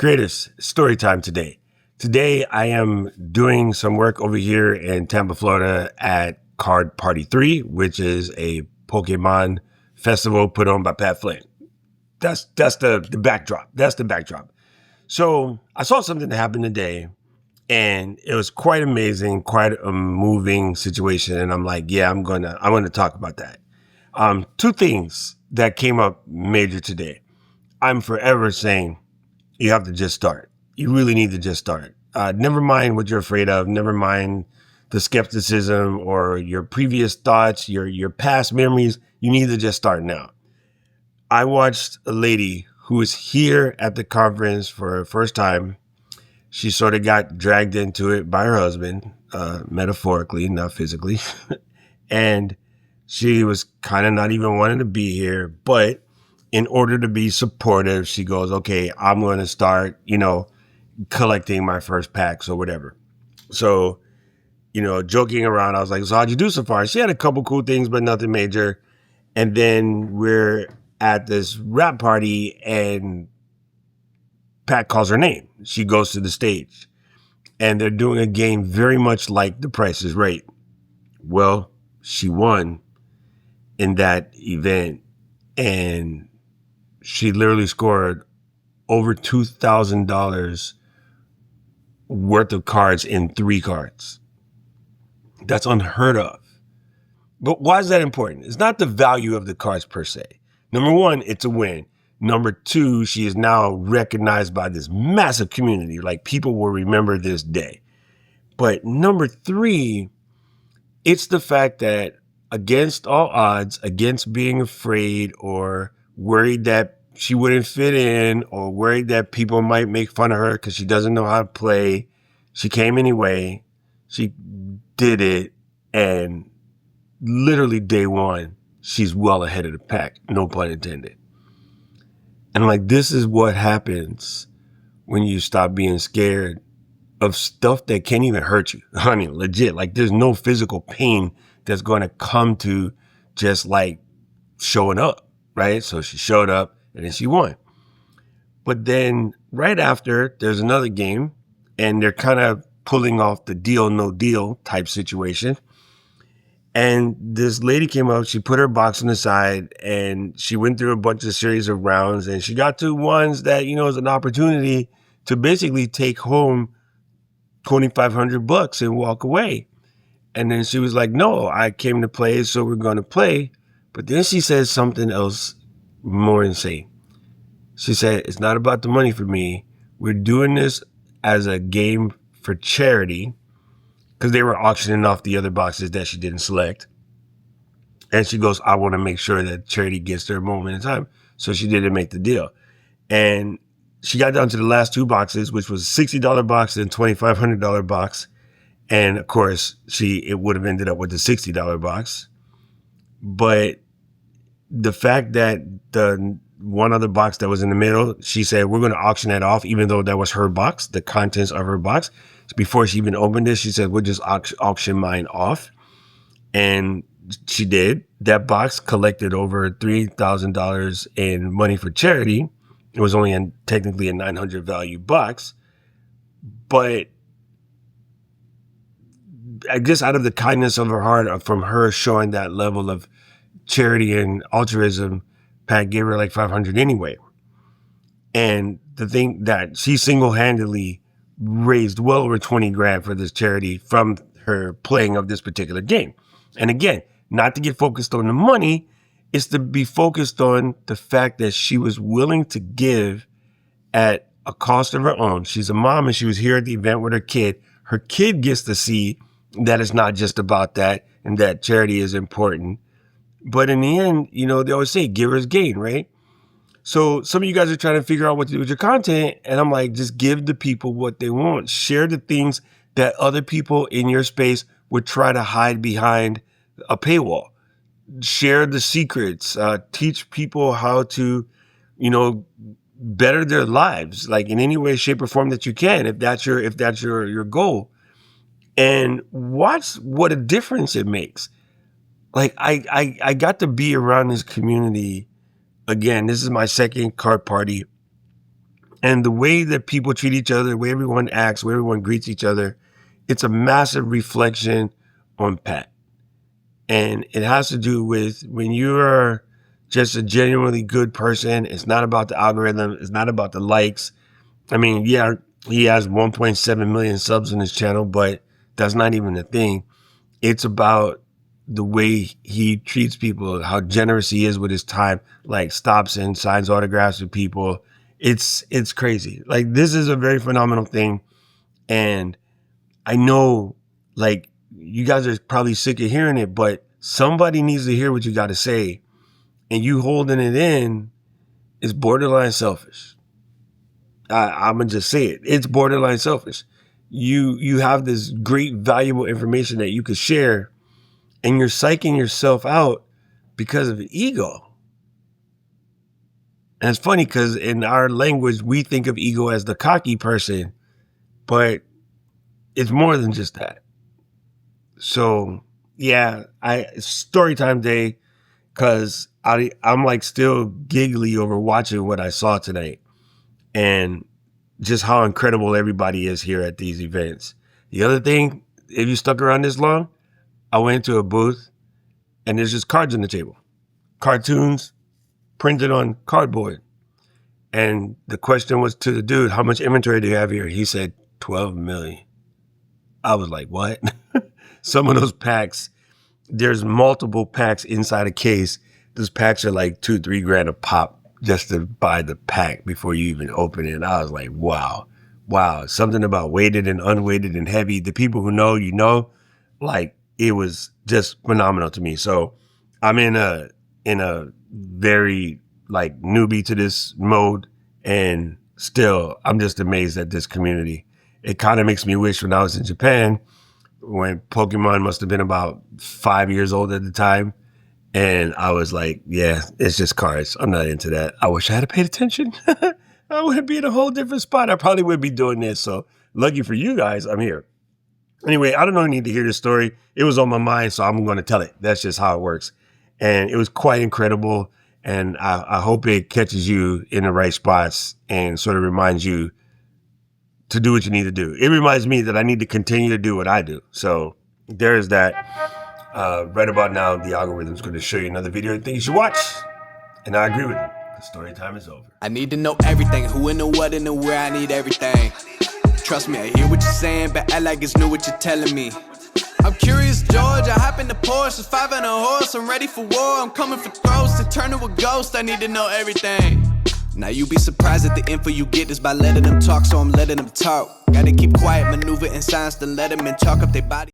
Creators, story time today. Today, I am doing some work over here in Tampa, Florida at Card Party 3, which is a Pokémon festival put on by Pat Flynn. That's the backdrop. That's the backdrop. So I saw something happen today, and it was quite amazing, quite a moving situation. And I'm like, yeah, I'm gonna talk about that. Two things that came up major today. I'm forever saying you have to just start. You really need to just start. Never mind what you're afraid of. Never mind the skepticism or your previous thoughts, your past memories. You need to just start now. I watched a lady who was here at the conference for her first time. She sort of got dragged into it by her husband, metaphorically, not physically. And she was kind of not even wanting to be here, but in order to be supportive, she goes, okay, I'm going to start, collecting my first packs or whatever. So, joking around, I was like, so how'd you do so far? She had a couple cool things, but nothing major. And then we're at this rap party and Pat calls her name. She goes to the stage and they're doing a game very much like The Price is Right. Well, she won in that event and she literally scored over $2,000 worth of cards in 3 cards. That's unheard of. But why is that important? It's not the value of the cards per se. Number one, it's a win. Number two, she is now recognized by this massive community. Like, people will remember this day. But number three, it's the fact that against all odds, against being afraid or worried that she wouldn't fit in or worried that people might make fun of her because she doesn't know how to play, she came anyway. She did it. And literally day one, she's well ahead of the pack. No pun intended. And like, this is what happens when you stop being scared of stuff that can't even hurt you. I mean, legit, like there's no physical pain that's going to come to just like showing up, right? So she showed up and then she won. But then right after, there's another game and they're kind of pulling off the deal, no deal type situation. And this lady came up, she put her box on the side and she went through a bunch of series of rounds and she got to ones that, is an opportunity to basically take home $2,500 and walk away. And then she was like, no, I came to play, so we're going to play. But then she said something else more insane. She said, it's not about the money for me. We're doing this as a game for charity, because they were auctioning off the other boxes that she didn't select. And she goes, I want to make sure that charity gets their moment in time. So she didn't make the deal. And she got down to the last 2 boxes, which was a $60 box and $2,500 box. And of course, it would have ended up with the $60 box. But the fact that the one other box that was in the middle, she said, we're going to auction that off, even though that was her box, the contents of her box. Before she even opened it, she said, we'll just auction mine off. And she did. That box collected over $3,000 in money for charity. It was only technically a $900 value box. But I guess out of the kindness of her heart, from her showing that level of charity and altruism, Pat gave her like $500 anyway. And the thing that she single-handedly raised well over 20 grand for this charity from her playing of this particular game. And again, not to get focused on the money, it's to be focused on the fact that she was willing to give at a cost of her own. She's a mom and she was here at the event with her kid. Her kid gets to see that it's not just about that and that charity is important. But in the end, they always say givers gain, right? So some of you guys are trying to figure out what to do with your content. And I'm like, just give the people what they want. Share the things that other people in your space would try to hide behind a paywall. Share the secrets. Teach people how to, better their lives, like in any way, shape, or form that you can, if that's your goal. And watch what a difference it makes. Like I got to be around this community. Again, this is my second card party. And the way that people treat each other, the way everyone acts, the way everyone greets each other, it's a massive reflection on Pat. And it has to do with when you're just a genuinely good person. It's not about the algorithm. It's not about the likes. I mean, yeah, he has 1.7 million subs on his channel, but that's not even a thing. It's about the way he treats people, how generous he is with his time, like stops and signs autographs with people. It's crazy. Like, this is a very phenomenal thing. And I know, like, you guys are probably sick of hearing it, but somebody needs to hear what you got to say. And you holding it in is borderline selfish. I'm going to just say it. It's borderline selfish. You have this great, valuable information that you could share, and you're psyching yourself out because of ego. And it's funny because in our language, we think of ego as the cocky person, but it's more than just that. So yeah, story time day, because I'm like still giggly over watching what I saw tonight and just how incredible everybody is here at these events. The other thing, if you stuck around this long, I went to a booth and there's just cards on the table, cartoons printed on cardboard. And the question was to the dude, how much inventory do you have here? He said 12 million. I was like, what? Some of those packs, there's multiple packs inside a case. Those packs are like $2-3 grand a pop just to buy the pack before you even open it. And I was like, wow. Something about weighted and unweighted and heavy. The people who know, you know, like, it was just phenomenal to me. So I'm in a very like newbie to this mode, and still I'm just amazed at this community. It kind of makes me wish when I was in Japan, when Pokemon must have been about 5 years old at the time. And I was like, yeah, it's just cards. I'm not into that. I wish I had paid attention. I would be in a whole different spot. I probably would be doing this. So lucky for you guys, I'm here. Anyway, I don't need to hear this story. It was on my mind, so I'm going to tell it. That's just how it works. And it was quite incredible. And I hope it catches you in the right spots and sort of reminds you to do what you need to do. It reminds me that I need to continue to do what I do. So there is that. Right about now, the algorithm is going to show you another video and think you should watch. And I agree with you. The story time is over. I need to know everything. Who and the what and the where. I need everything. Trust me, I hear what you're saying, but act like it's new what you're telling me. I'm curious, George. I hop in the Porsche, it's 5 and a horse. I'm ready for war. I'm coming for throats to turn to a ghost. I need to know everything. Now you be surprised at the info you get is by letting them talk, so I'm letting them talk. Gotta keep quiet, maneuver in silence, then let them in, talk up their body.